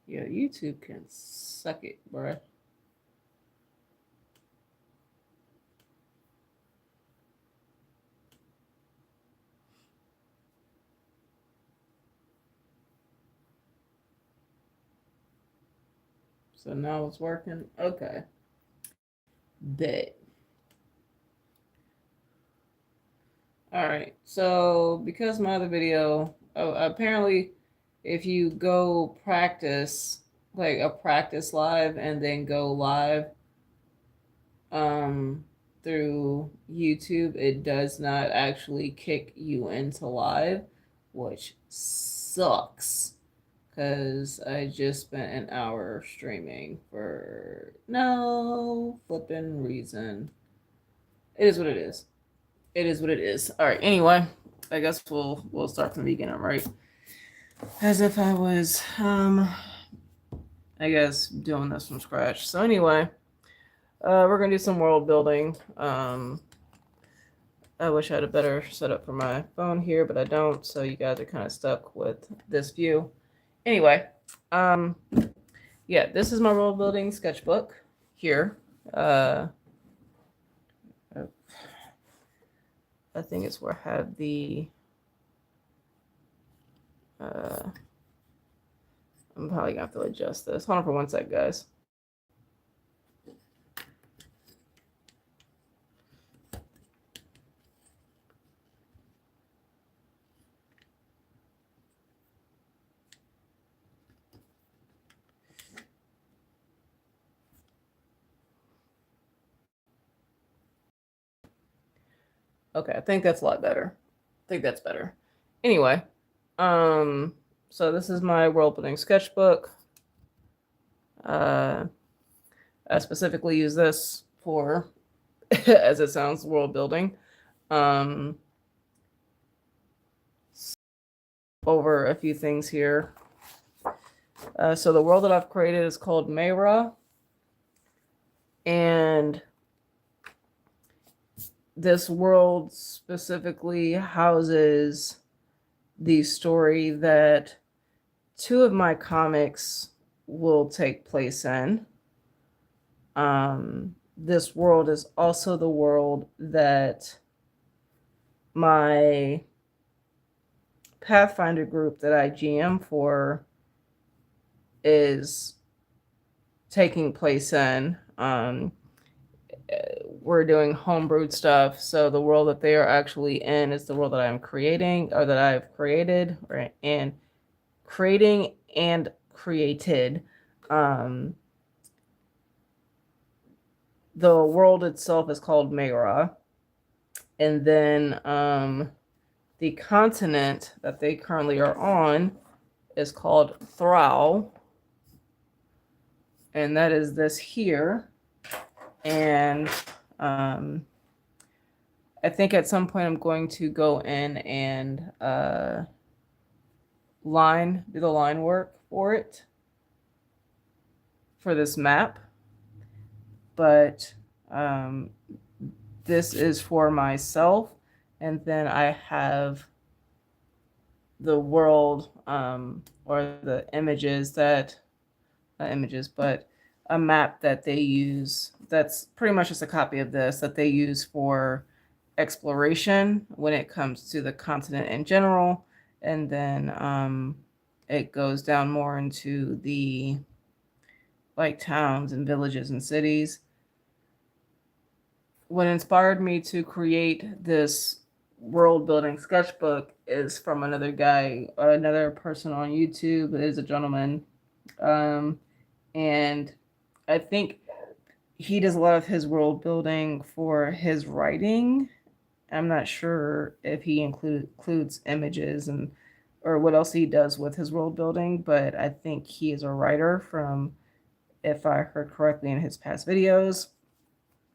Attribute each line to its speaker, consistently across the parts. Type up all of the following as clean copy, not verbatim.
Speaker 1: Yeah, YouTube can suck it, bruh. So now it's working. Okay. Bet. All right. So because my other video, apparently, if you go practice like a practice live and then go live um through YouTube, it does not actually kick you into live, which sucks because I just spent an hour streaming for no flipping reason. It is what it is. It is what it is. All right. Anyway, I guess we'll start from the beginning, right? As if I was I guess doing this from scratch. So anyway, we're gonna do some world building. I wish I had a better setup for my phone here, but I don't. So you guys are kind of stuck with this view. Anyway, um, yeah, this is my world building sketchbook here. I think it's where I have the. I'm probably gonna have to adjust this. Hold on for 1 sec, guys. Okay, I think that's a lot better. I think that's better. Anyway, so this is my world building sketchbook. I specifically use this for, as it sounds, world building. Over a few things here. So the world that I've created is called Mayra, and this world specifically houses the story that 2 of my comics will take place in. This world is also the world that my Pathfinder group that I GM for is taking place in. We're doing homebrewed stuff, so the world that they are actually in is the world that I'm creating, or that I've created, right? And creating and created. The world itself is called Mayra, and then the continent that they currently are on is called Thrall, and that is this here. And I think at some point I'm going to go in and do the line work for it, for this map. But this is for myself, and then I have the world, or the images that, not images, but a map that they use that's pretty much just a copy of this that they use for exploration when it comes to the continent in general. And then it goes down more into the like towns and villages and cities. What inspired me to create this world building sketchbook is from another guy, another person on YouTube. It is a gentleman. Um, and I think he does a lot of his world building for his writing. I'm not sure if he includes images and or what else he does with his world building, but I think he is a writer from, if I heard correctly in his past videos.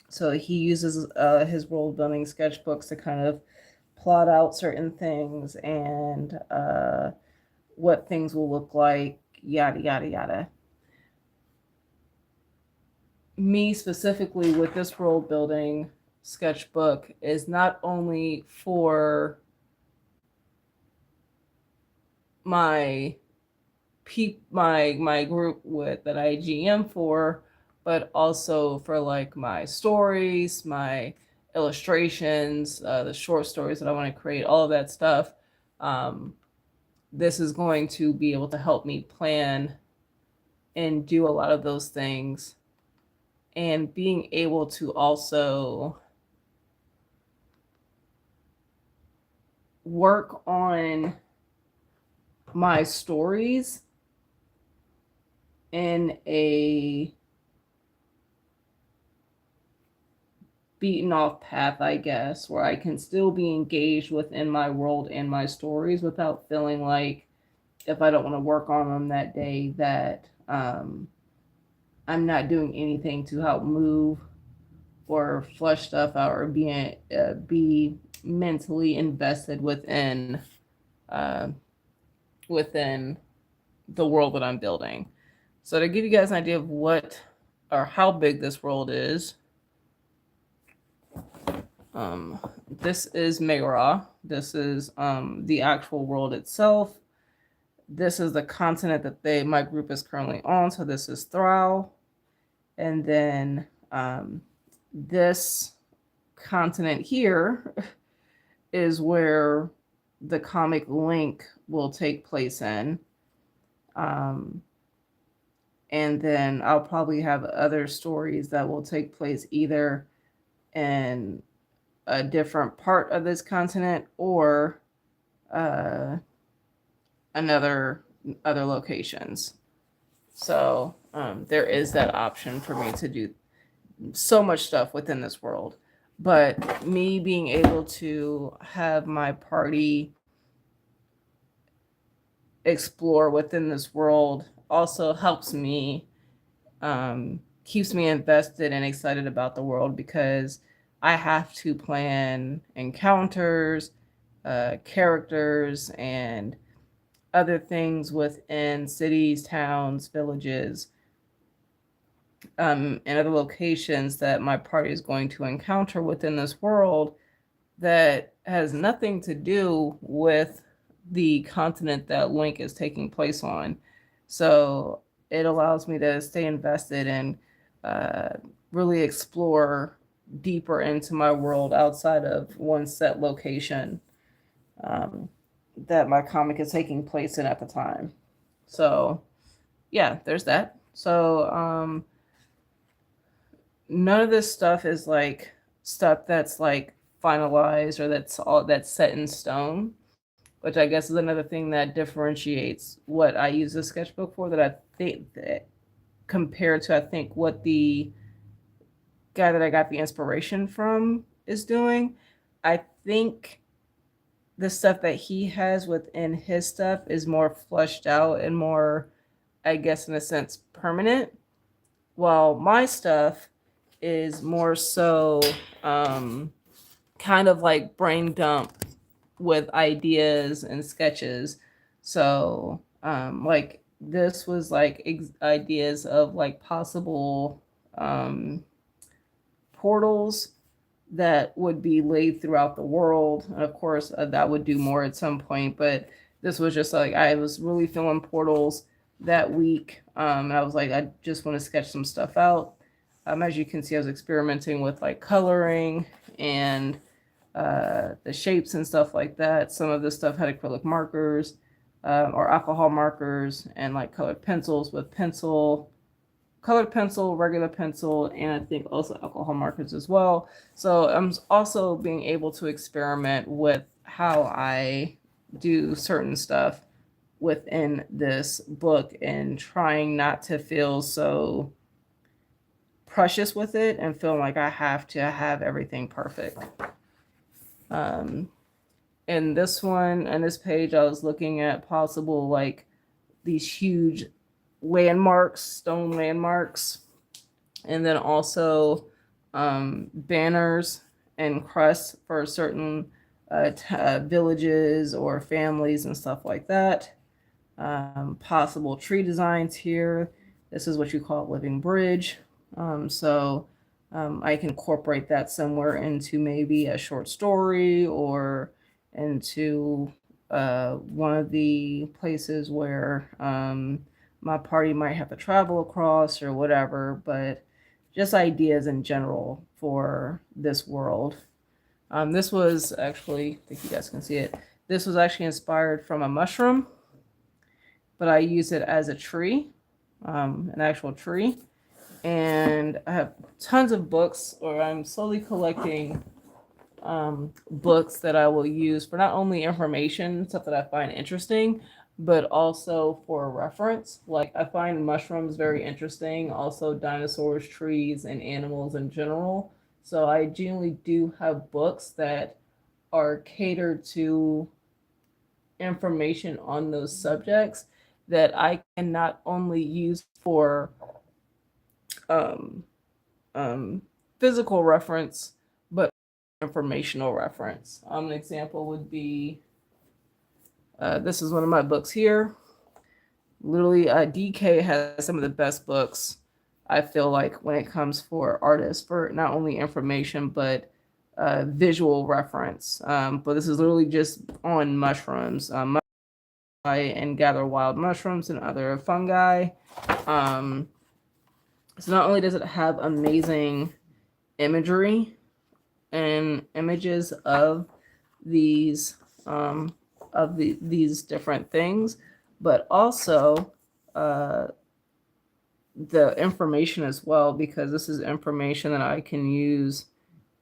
Speaker 1: So he uses his world building sketchbooks to kind of plot out certain things and what things will look like, yada, yada, yada. Me specifically with this world building sketchbook is not only for my my group with that I GM for, but also for like my stories, my illustrations, the short stories that I want to create, all of that stuff. Um, this is going to be able to help me plan and do a lot of those things, and being able to also work on my stories in a beaten off path, I guess, where I can still be engaged within my world and my stories without feeling like if I don't want to work on them that day that I'm not doing anything to help move or flush stuff out or be mentally invested uh, within the world that I'm building. So to give you guys an idea of what or how big this world is, this is Mayra. This is the actual world itself. This is the continent that my group is currently on. So this is Thrall, and then this continent here is where the comic Link will take place in. And then I'll probably have other stories that will take place either in a different part of this continent or another other locations. So there is that option for me to do so much stuff within this world. But me being able to have my party explore within this world also helps me, keeps me invested and excited about the world, because I have to plan encounters, characters, and other things within cities, towns, villages, and other locations that my party is going to encounter within this world that has nothing to do with the continent that Link is taking place on. So it allows me to stay invested and really explore deeper into my world outside of one set location that my comic is taking place in at the time. So yeah, there's that. So none of this stuff is like stuff that's like finalized or that's set in stone, which I guess is another thing that differentiates what I use the sketchbook for, that I think that compared to I think what the guy that I got the inspiration from is doing. I think the stuff that he has within his stuff is more fleshed out and more, I guess, in a sense, permanent. While my stuff is more so kind of like brain dump with ideas and sketches. So like this was like ideas of like possible portals that would be laid throughout the world. And of course, that would do more at some point, but this was just like I was really feeling portals that week. I was like, I just want to sketch some stuff out. As you can see, I was experimenting with like coloring and the shapes and stuff like that. Some of this stuff had acrylic markers or alcohol markers and like colored pencils with pencil colored pencil, regular pencil, and I think also alcohol markers as well. So I'm also being able to experiment with how I do certain stuff within this book and trying not to feel so precious with it and feel like I have to have everything perfect. Um, in this one, on this page, I was looking at possible like these huge landmarks, stone landmarks, and then also banners and crests for certain villages or families and stuff like that. Possible tree designs here. This is what you call a living bridge. So I can incorporate that somewhere into maybe a short story or into one of the places where my party might have to travel across or whatever, but just ideas in general for this world. This was actually, I think you guys can see it. This was actually inspired from a mushroom, but I use it as a tree, an actual tree. And I have tons of books, or I'm slowly collecting books that I will use for not only information, stuff that I find interesting, but also for reference. Like I find mushrooms very interesting, also dinosaurs, trees, and animals in general. So I generally do have books that are catered to information on those subjects that I can not only use for um, physical reference, but informational reference. An example would be this is one of my books here. Literally, DK has some of the best books I feel like when it comes for artists for not only information but visual reference. But this is literally just on mushrooms. And gather wild mushrooms and other fungi. So not only does it have amazing imagery and images of these these different things, but also uh, the information as well, because this is information that I can use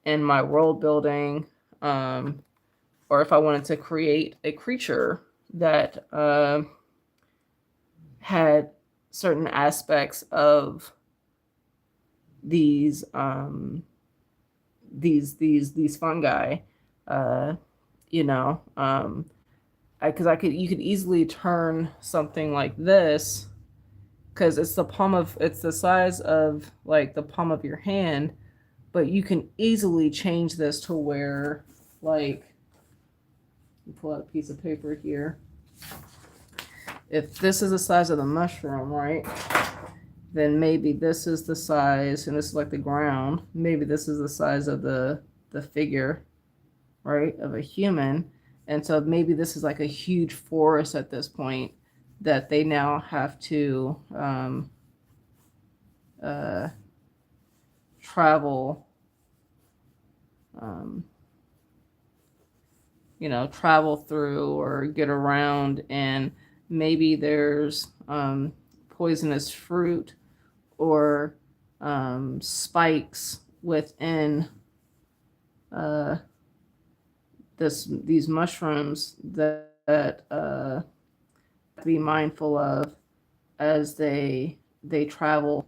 Speaker 1: in my world building, or if I wanted to create a creature that had certain aspects of these these fungi, uh, you know, because you could easily turn something like this, because it's the size of like the palm of your hand, but you can easily change this to where like pull out a piece of paper here. If this is the size of the mushroom, right, then maybe this is the size, and this is like the ground. Maybe this is the size of the figure, right, of a human. And so maybe this is like a huge forest at this point that they now have to travel, um, travel through or get around. And maybe there's poisonous fruit or spikes within these mushrooms that to be mindful of as they travel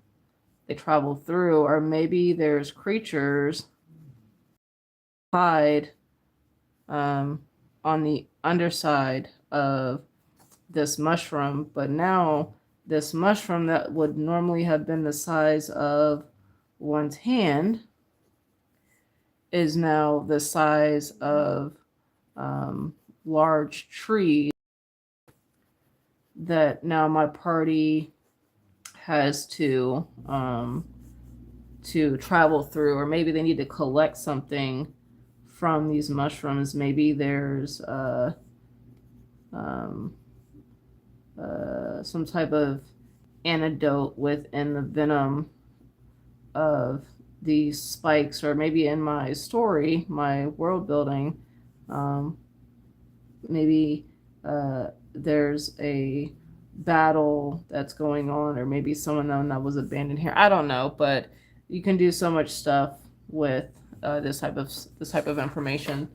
Speaker 1: through. Or maybe there's creatures hide on the underside of this mushroom, but now this mushroom that would normally have been the size of one's hand is now the size of large trees that now my party has to travel through. Or maybe they need to collect something from these mushrooms. Maybe there's some type of antidote within the venom of these spikes. Or maybe in my story, my world building, maybe there's a battle that's going on, or maybe someone that was abandoned here. I don't know, but you can do so much stuff with this type of information.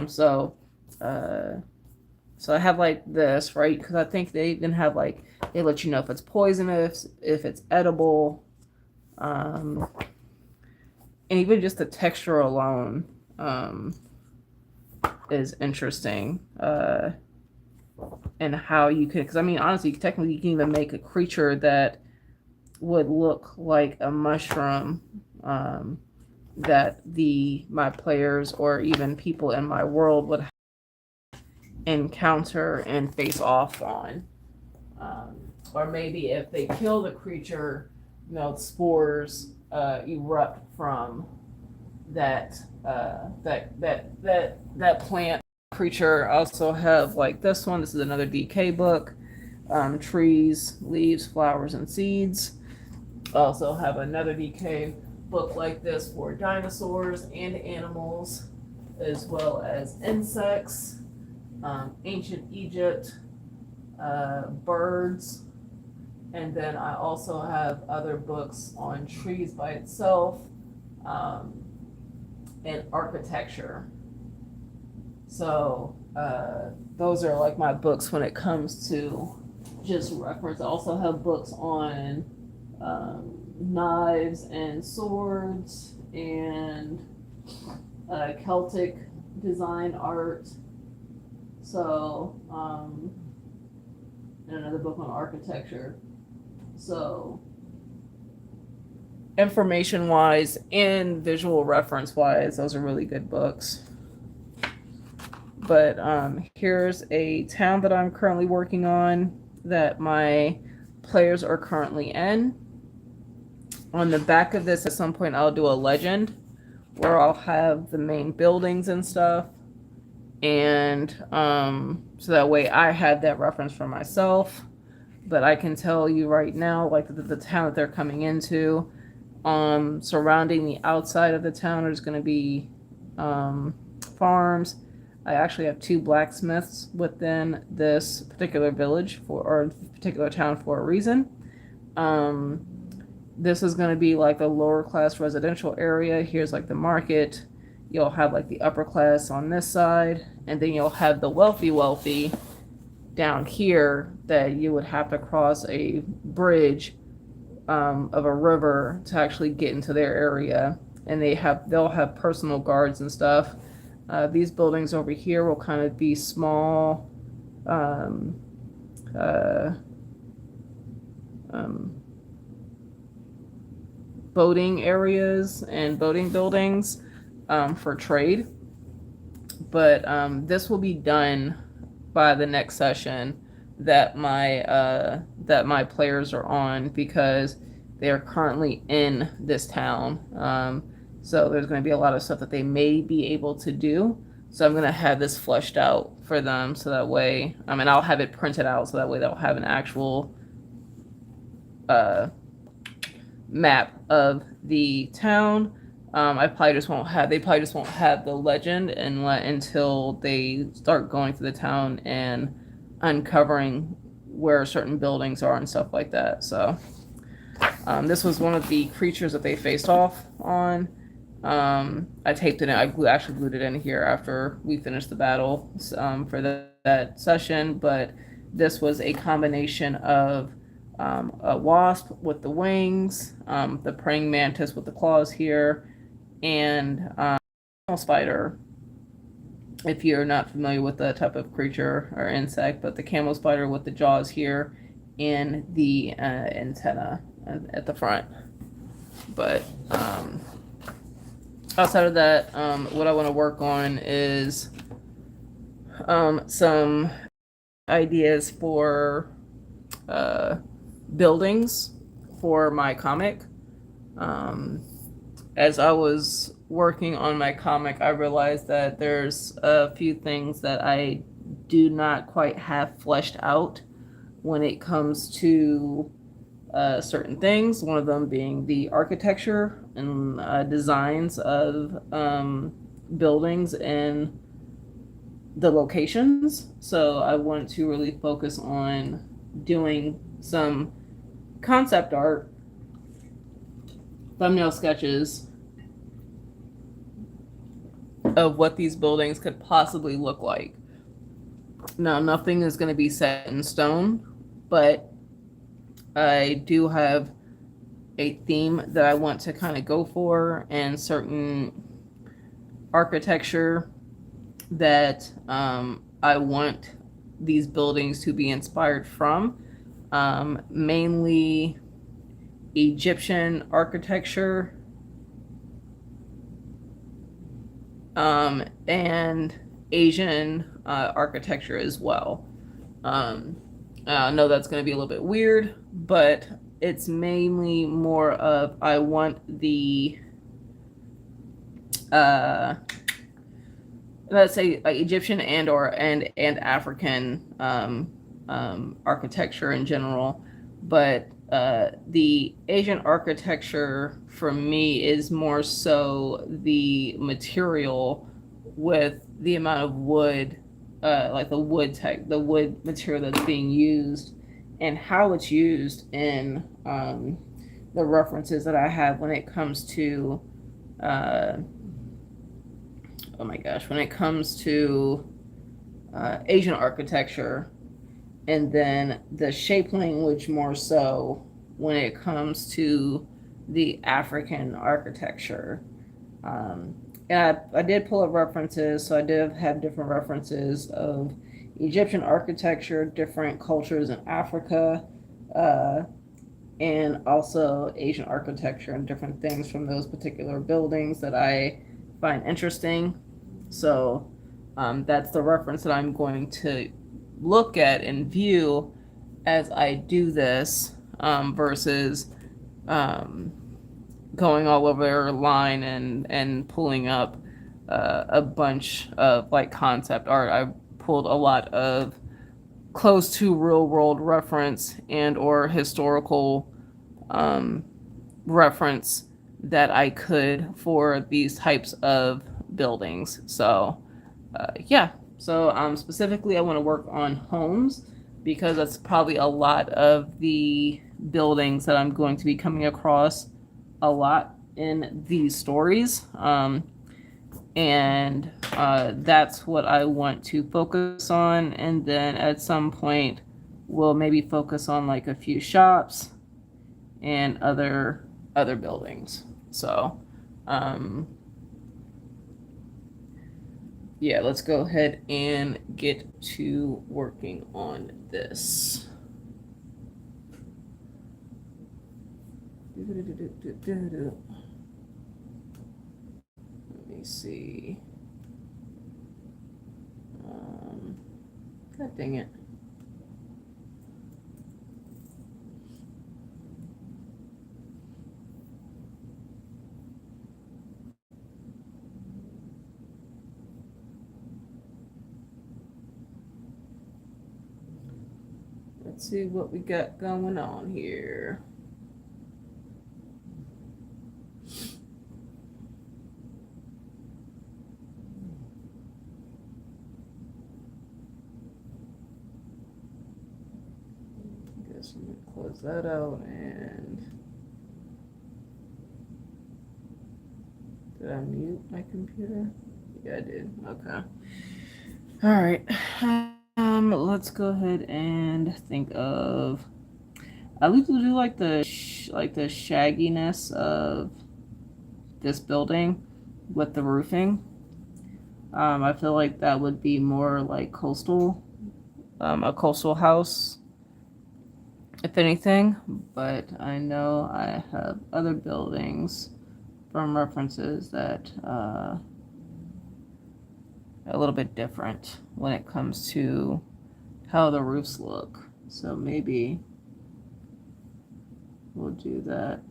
Speaker 1: So uh, so I have like this, right? Because I think they even have like they let you know if it's poisonous, if it's edible, um, and even just the texture alone is interesting. And how you could, because I mean, honestly, technically, you can even make a creature that would look like a mushroom that my players or even people in my world would encounter and face off on. Or maybe if they kill the creature, spores erupt from that plant creature. I also have like this one. This is another DK book. Trees, leaves, flowers, and seeds. I also have another DK book like this for dinosaurs and animals, as well as insects, ancient Egypt, birds, and then I also have other books on trees by itself, um, and architecture. So those are like my books when it comes to just reference. I also have books on knives and swords and Celtic design art. So, and another book on architecture. So, information wise and visual reference wise, those are really good books. But here's a town that I'm currently working on that my players are currently in. On the back of this, at some point, I'll do a legend where I'll have the main buildings and stuff. And so that way I have that reference for myself. But I can tell you right now, like the town that they're coming into, surrounding the outside of the town, there's going to be farms. I actually have 2 blacksmiths within this particular village or particular town for a reason. This is going to be like a lower class residential area. Here's like the market. You'll have like the upper class on this side, and then you'll have the wealthy down here that you would have to cross a bridge of a river to actually get into their area, and they'll have personal guards and stuff. These buildings over here will kind of be small boating areas and boating buildings for trade. But this will be done by the next session that my players are on, because they are currently in this town. So there's going to be a lot of stuff that they may be able to do. So I'm going to have this fleshed out for them, so that way, and I'll have it printed out so that way they'll have an actual map of the town. They probably just won't have the legend until they start going through the town and uncovering where certain buildings are and stuff like that. So this was one of the creatures that they faced off on. I taped it in. I actually glued it in here after we finished the battle for that session. But this was a combination of a wasp with the wings, the praying mantis with the claws here, and spider. If you're not familiar with the type of creature or insect, but the camel spider with the jaws here and the antenna at the front. But outside of that, what I want to work on is some ideas for buildings for my comic. As I was working on my comic, I realized that there's a few things that I do not quite have fleshed out when it comes to certain things. One of them being the architecture and designs of buildings and the locations. So I want to really focus on doing some concept art, thumbnail sketches of what these buildings could possibly look like. Now, nothing is going to be set in stone, but I do have a theme that I want to kind of go for, and certain architecture that I want these buildings to be inspired from. Mainly Egyptian architecture, and Asian architecture as well. I know that's going to be a little bit weird, but it's mainly more of I want the uh, let's say Egyptian and African architecture in general, but the Asian architecture for me is more so the material with the amount of wood, like the wood material that's being used, and how it's used in the references that I have when it comes to uh, oh my gosh, when it comes to Asian architecture, and then the shape language more so when it comes to the African architecture. Um, and I did pull up references, so I did have different references of Egyptian architecture, different cultures in Africa, uh, and also Asian architecture and different things from those particular buildings that I find interesting. So that's the reference that I'm going to look at and view as I do this, versus um, going all over line and pulling up a bunch of like concept art. I pulled a lot of close to real world reference and or historical um, reference that I could for these types of buildings. So yeah. So specifically, I want to work on homes because that's probably a lot of the buildings that I'm going to be coming across a lot in these stories. And that's what I want to focus on. And then at some point, we'll maybe focus on like a few shops and other buildings. So, um, yeah, let's go ahead and get to working on this. Let me see. God dang it. Let's see what we got going on here. Guess I'm gonna close that out. And did I mute my computer? Yeah, I did. Okay. All right. Let's go ahead and think of. I like to do like the shagginess of this building with the roofing. I feel like that would be more like a coastal house, if anything. But I know I have other buildings from references that are a little bit different when it comes to how the roofs look. So maybe we'll do that.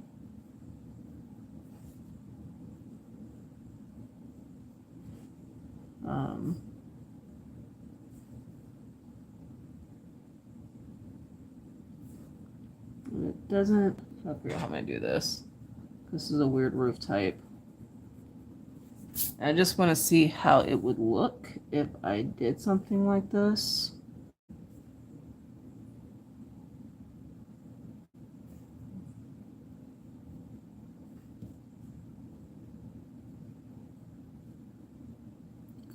Speaker 1: It doesn't. I forget how I'm gonna do this. This is a weird roof type. I just want to see how it would look if I did something like this.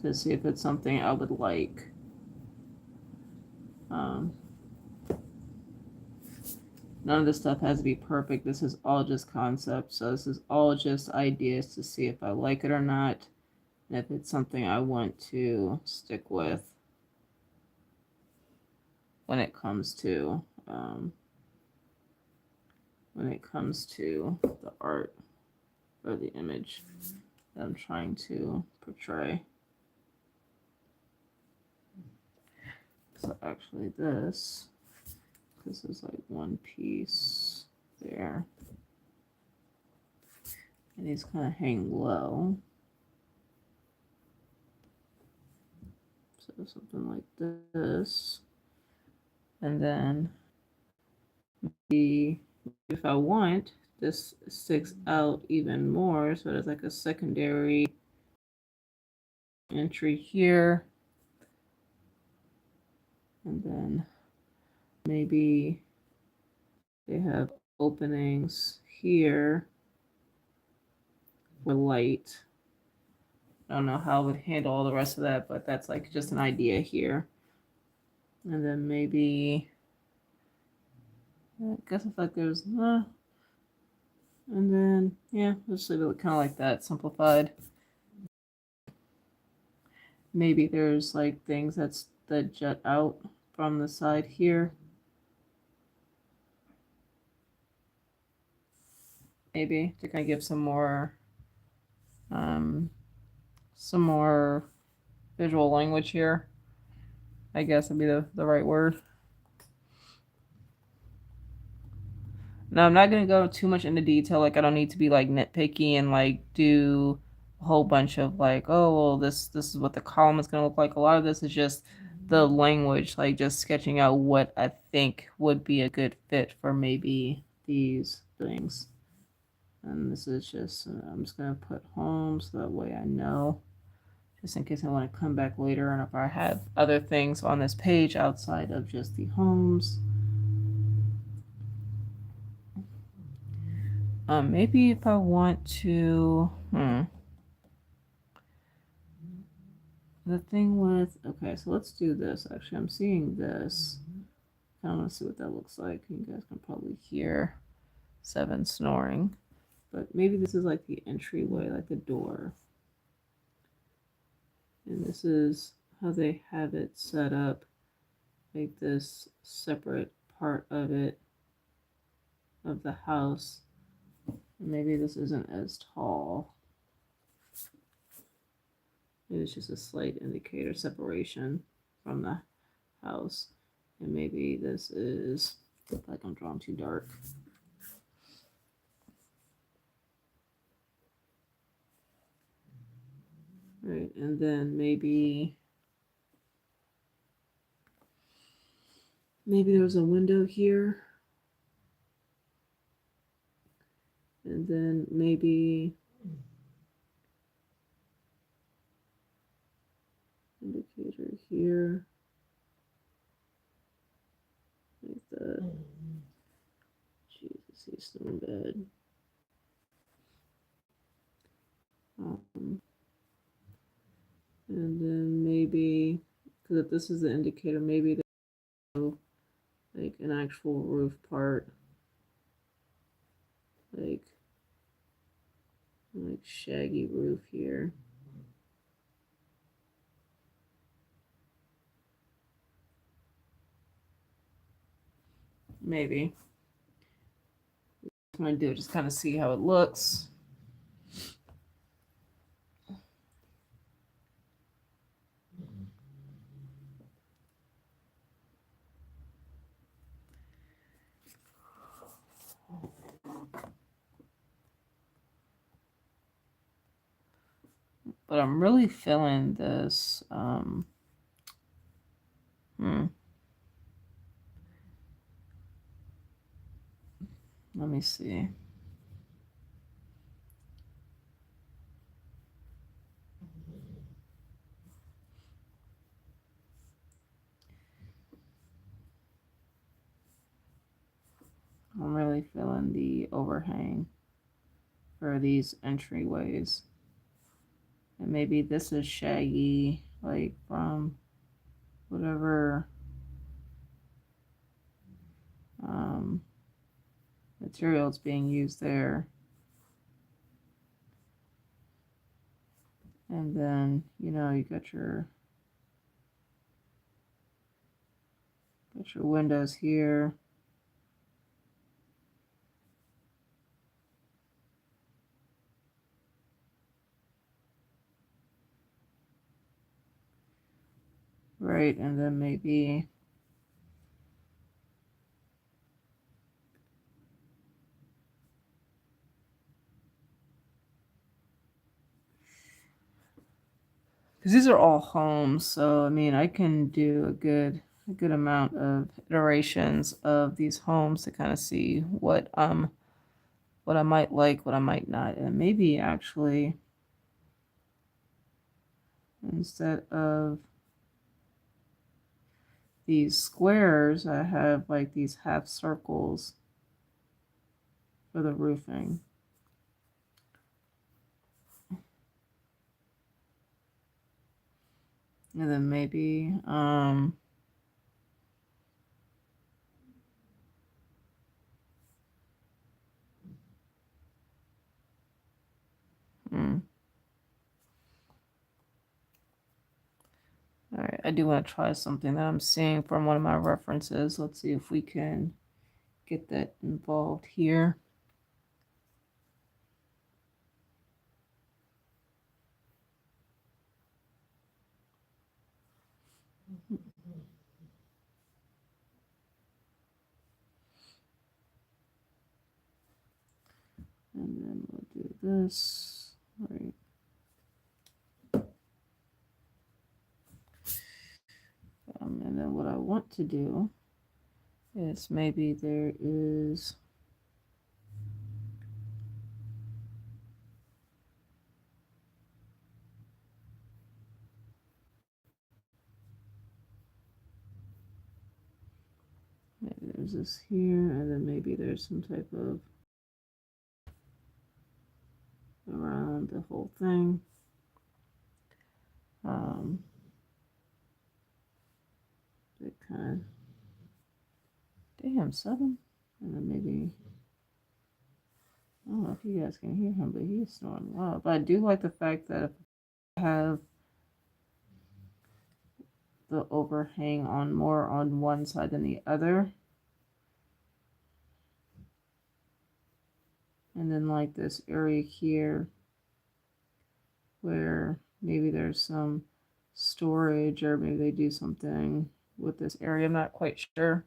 Speaker 1: to see if it's something I would like. None of this stuff has to be perfect. This is all just concepts. So this is all just ideas to see if I like it or not, and if it's something I want to stick with when it comes to the art or the image that I'm trying to portray. So actually this is like one piece there. And these kind of hang low. So something like this. And then maybe if I want, this sticks out even more. So there's like a secondary entry here. And then maybe they have openings here for light. I don't know how I would handle all the rest of that, but that's like just an idea here. And then maybe, I guess it's like there's, and then, yeah, just leave it kind of like that, simplified. Maybe there's like things that jut out from the side here. Maybe to kind of give some more visual language here. I guess would be the right word. Now I'm not gonna go too much into detail. Like I don't need to be like nitpicky and like do a whole bunch of like, oh well, this is what the column is gonna look like. A lot of this is just the language, like just sketching out what I think would be a good fit for maybe these things. And this is just, I'm just gonna put home so that way I know, just in case I want to come back later and if I have other things on this page outside of just the homes. Maybe if I want to, the thing with, okay, so let's do this. Actually, I'm seeing this. I want to see what that looks like. You guys can probably hear Seven snoring. But maybe this is like the entryway, like the door. And this is how they have it set up. Like this separate part of it, of the house. Maybe this isn't as tall. Maybe it's just a slight indicator separation from the house. And maybe this is like I'm drawing too dark. Right, and then maybe there's a window here. And then maybe indicator here. Like that. Jesus, he's still in bed. And then maybe, because if this is the indicator, maybe there's like an actual roof part, like shaggy roof here. Maybe. I'm gonna do it, just kind of see how it looks. But I'm really feeling this. Let me see. I'm really feeling the overhang for these entryways. And maybe this is shaggy, like from whatever um, material is being used there. And then, you know, you got your windows here. Right, and then maybe because these are all homes, so I mean I can do a good amount of iterations of these homes to kind of see what I might like, what I might not, and maybe actually instead of these squares, I have like these half circles for the roofing. And then maybe hmm. All right, I do want to try something that I'm seeing from one of my references. Let's see if we can get that involved here. And then we'll do this. All right. And then what I want to do is maybe there is maybe there's this here, and then maybe there's some type of around the whole thing. That kind of damn 7, and then maybe I don't know if you guys can hear him, but he's snoring loud. But I do like the fact that if I have the overhang on more on one side than the other, and then like this area here where maybe there's some storage or maybe they do something with this area. I'm not quite sure.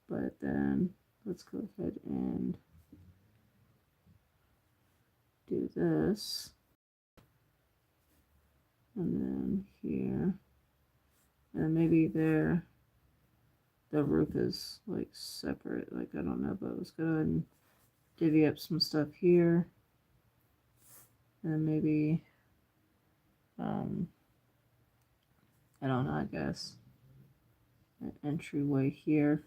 Speaker 1: But then let's go ahead and do this. And then here. And maybe there the roof is like separate. Like I don't know, but let's go ahead and divvy up some stuff here. And maybe I don't know, I guess an entryway here.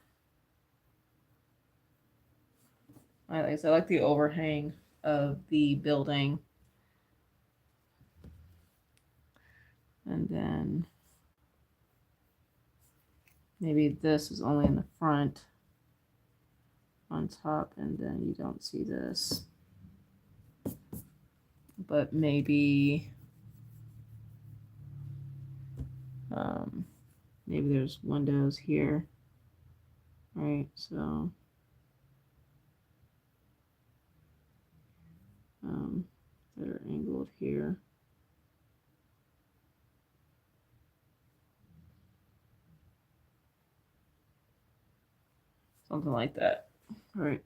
Speaker 1: Like I said, I like the overhang of the building. And then maybe this is only in the front on top, and then you don't see this. But maybe maybe there's windows here, right? So they're angled here. Something like that. All right.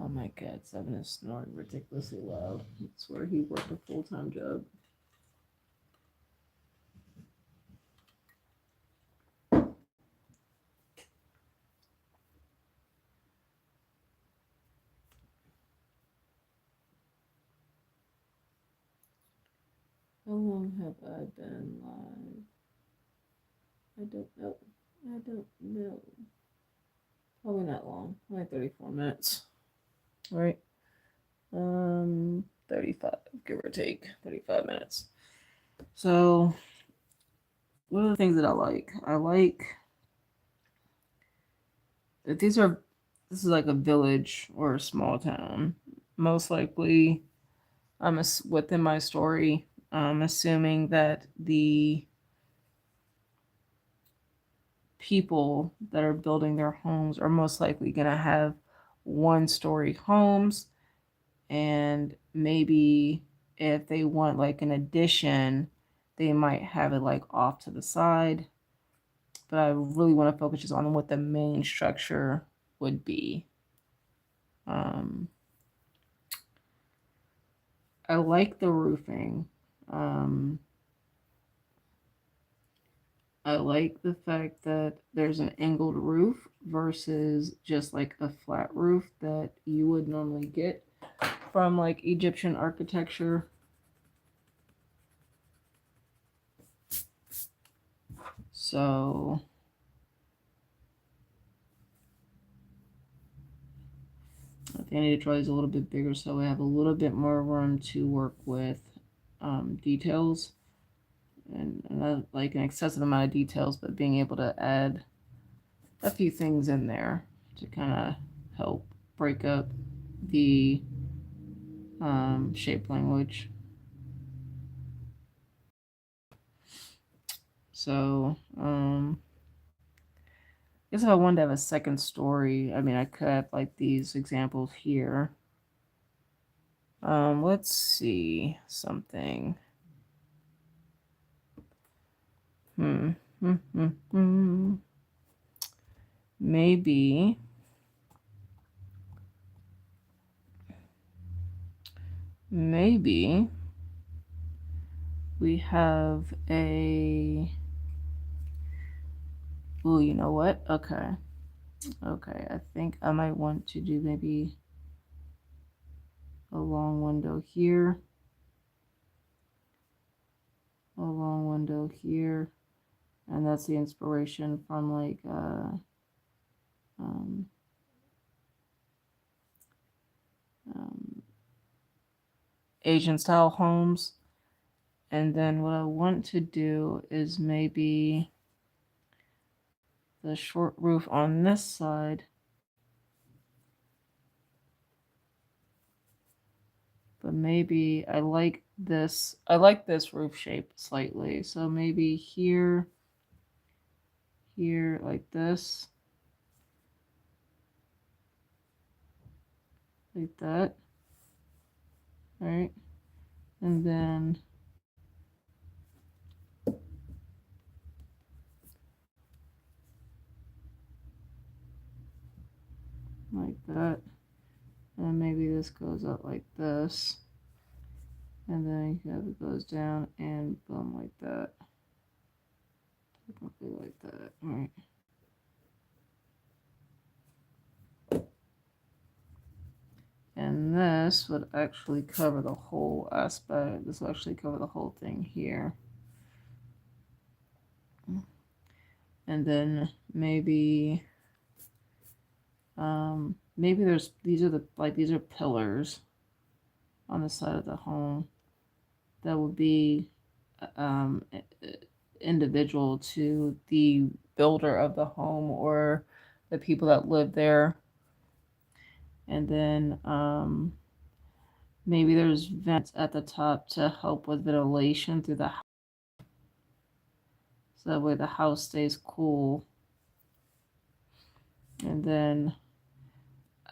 Speaker 1: Oh my God, 7 is snoring ridiculously loud. I swear he worked a full-time job. How long have I been live? I don't know. I don't know. Probably not long. Like 34 minutes. Right? 35, give or take. 35 minutes. So, what are the things that I like? I like that this is like a village or a small town. Most likely, within my story, I'm assuming that the people that are building their homes are most likely going to have one-story homes, and maybe if they want like an addition, they might have it like off to the side. But I really want to focus just on what the main structure would be. Um, I like the roofing. Um, I like the fact that there's an angled roof versus just like a flat roof that you would normally get from like Egyptian architecture. So I think I need to try these a little bit bigger so I have a little bit more room to work with details and not like an excessive amount of details, but being able to add a few things in there to kind of help break up the shape language. So, I guess if I wanted to have a second story, I mean, I could have like these examples here. Let's see something. Hmm. Hmm. Hmm. Hmm. Maybe. Maybe we have a. Oh, you know what? Okay. Okay. I think I might want to do maybe a long window here. A long window here. And that's the inspiration from like um, um, Asian style homes. And then what I want to do is maybe the short roof on this side. But maybe I like this roof shape slightly. So maybe here, here, like this, like that, right? And then like that. And maybe this goes up like this. And then you have it goes down and boom, like that. Technically like that, right? And this would actually cover the whole aspect. This will actually cover the whole thing here. And then maybe maybe these are pillars on the side of the home that would be um individual to the builder of the home or the people that live there. And then maybe there's vents at the top to help with ventilation through the house. So that way the house stays cool. And then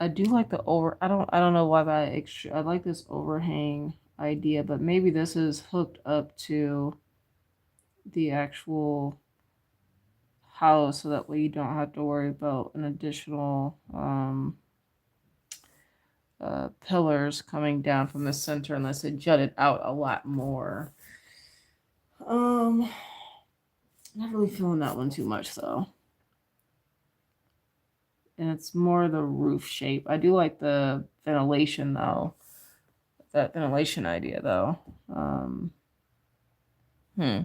Speaker 1: I do like the I don't know why, but I like this overhang idea, but maybe this is hooked up to the actual house so that way you don't have to worry about an additional pillars coming down from the center unless it jutted out a lot more. Um, not really feeling that one too much though. And it's more the roof shape. I do like the ventilation though. That ventilation idea though. Hmm.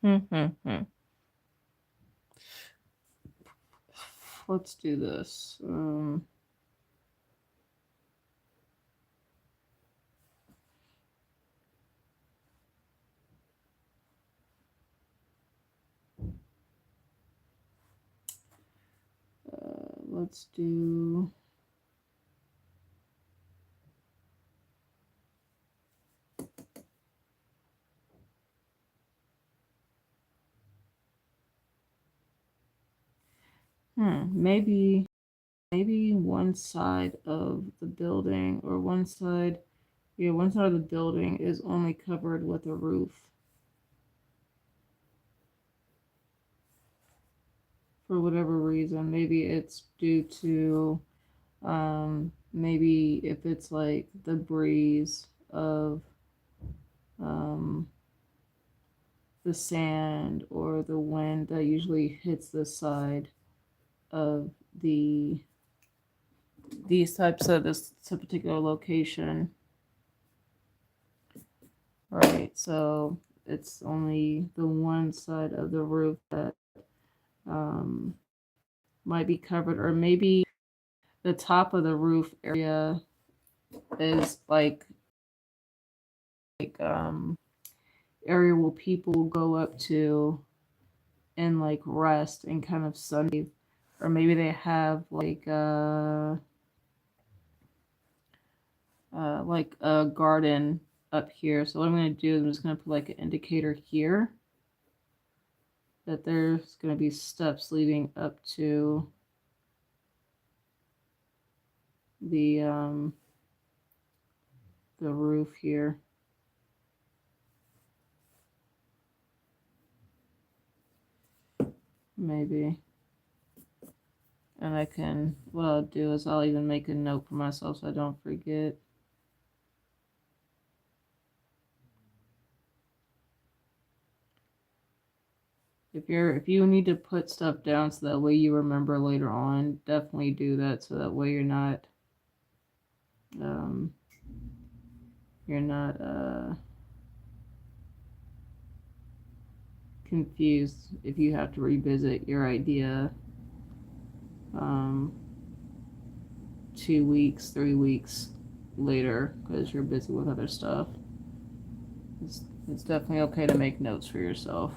Speaker 1: Hmm. Let's do this. Let's do. Maybe one side of the building or one side, yeah, one side of the building is only covered with a roof for whatever reason. Maybe it's due to, maybe if it's like the breeze of, um, the sand or the wind that usually hits the side of the these types of this particular location, right? So it's only the one side of the roof that, um, might be covered, or maybe the top of the roof area is like area where people will go up to and like rest and kind of sunbathe, or maybe they have like a garden up here. So what I'm going to do is I'm just going to put like an indicator here that there's going to be steps leading up to the the roof here. Maybe. And I can, what I'll do is I'll even make a note for myself so I don't forget. If you need to put stuff down so that way you remember later on, definitely do that so that way um you're not confused if you have to revisit your idea um 2 weeks, 3 weeks later because you're busy with other stuff. It's definitely okay to make notes for yourself.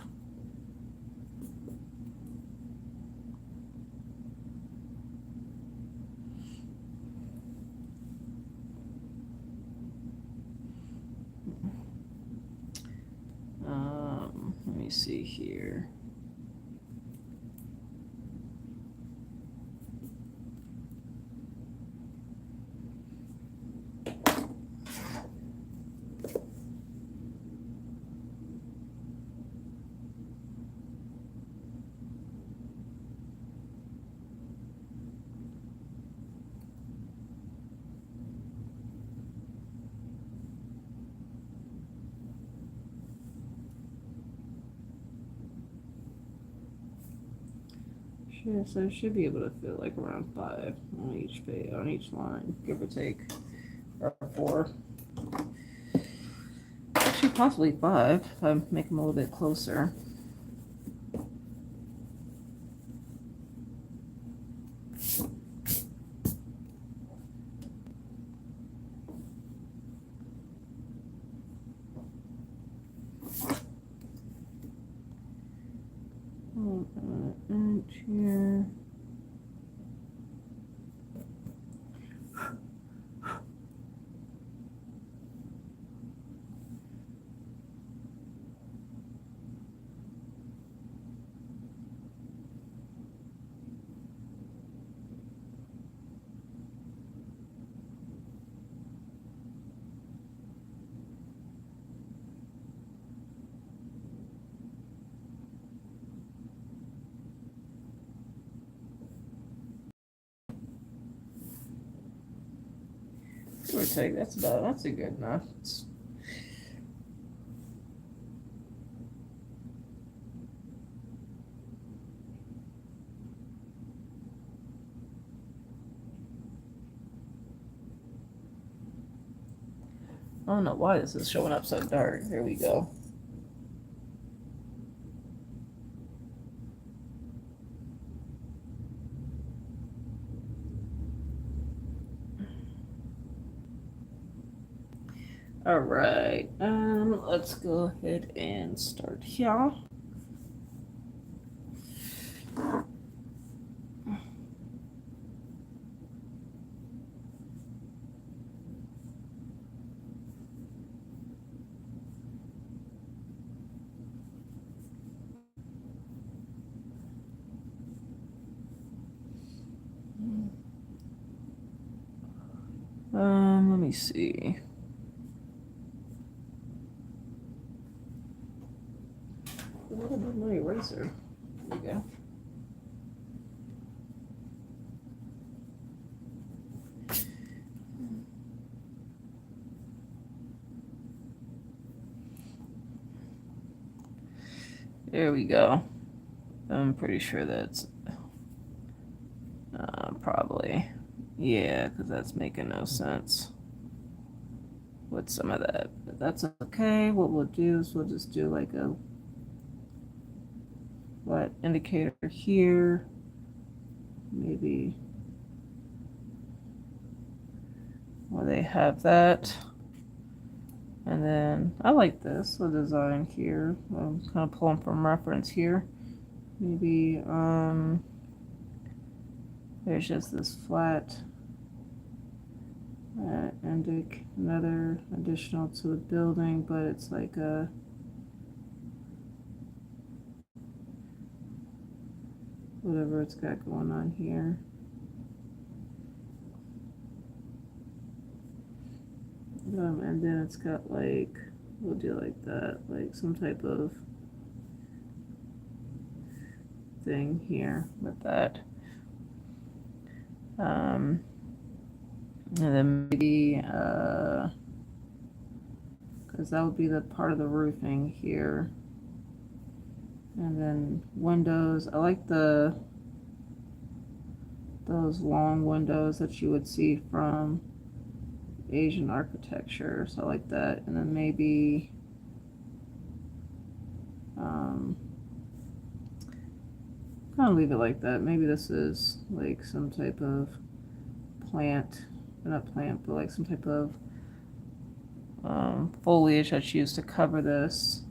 Speaker 1: Let me see here. Sure, so it should be able to fit like around 5 on each line, give or take, or 4. Actually, possibly 5 if I make them a little bit closer. Inch here. Give or take, that's a good enough. don't know why this is showing up so dark. There we go. All right, let's go ahead and start here. Let me see. What about my eraser? There we go. There we go. I'm pretty sure that's probably, yeah, because that's making no sense with some of that. But that's okay. What we'll do is we'll just do like a flat indicator here. Maybe where they have that. And then I like this, the design here. I'm kind of pulling from reference here. Maybe there's just this flat another additional to the building, but it's like a whatever it's got going on here. And then it's got like, we'll do like that, like some type of thing here with that. And then maybe, because that would be the part of the roofing here. And then windows, I like those long windows that you would see from Asian architecture, so I like that. And then maybe kind of leave it like that. Maybe this is like some type of plant, not plant, but like some type of foliage that's used to cover this.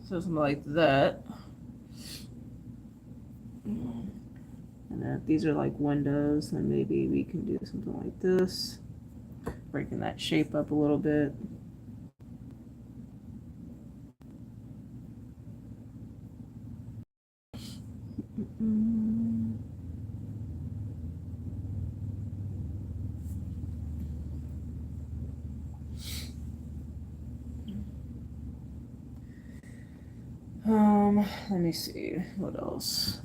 Speaker 1: So something like that. And then if these are like windows, then maybe we can do something like this, breaking that shape up a little bit. Let me see what else.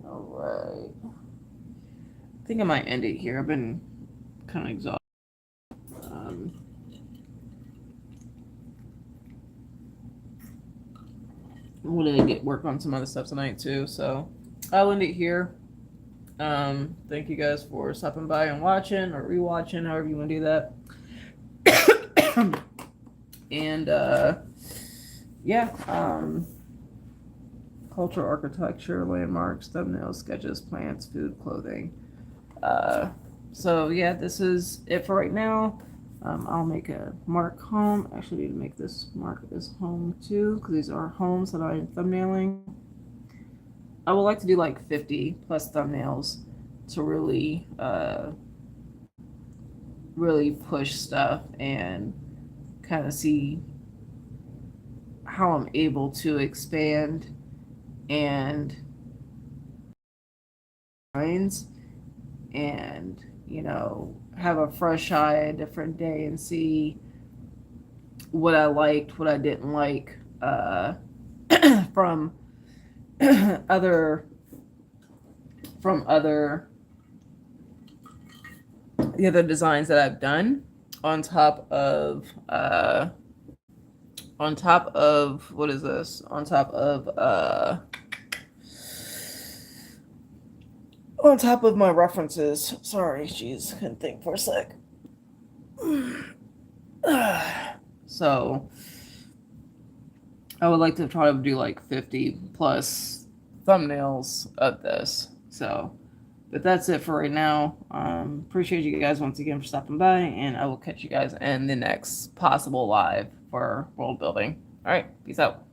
Speaker 1: Alright. I think I might end it here. I've been kind of exhausted. I'm gonna get work on some other stuff tonight too, so I'll end it here. Thank you guys for stopping by and watching or rewatching, however you want to do that. And yeah, cultural architecture, landmarks, thumbnails, sketches, plants, food, clothing. So yeah, this is it for right now. I'll make a mark home. I actually need to make this mark as home too, because these are homes that I'm thumbnailing. I would like to do like 50 plus thumbnails to really really push stuff and kind of see how I'm able to expand and and have a fresh eye a different day and see what I liked, what I didn't like from other from other the other designs that I've done on top of what is this? On top of my references. Sorry, jeez, couldn't think for a sec. So I would like to try to do like 50 plus thumbnails of this. So, but that's it for right now. Appreciate you guys once again for stopping by, and I will catch you guys in the next possible live for world building. All right, peace out.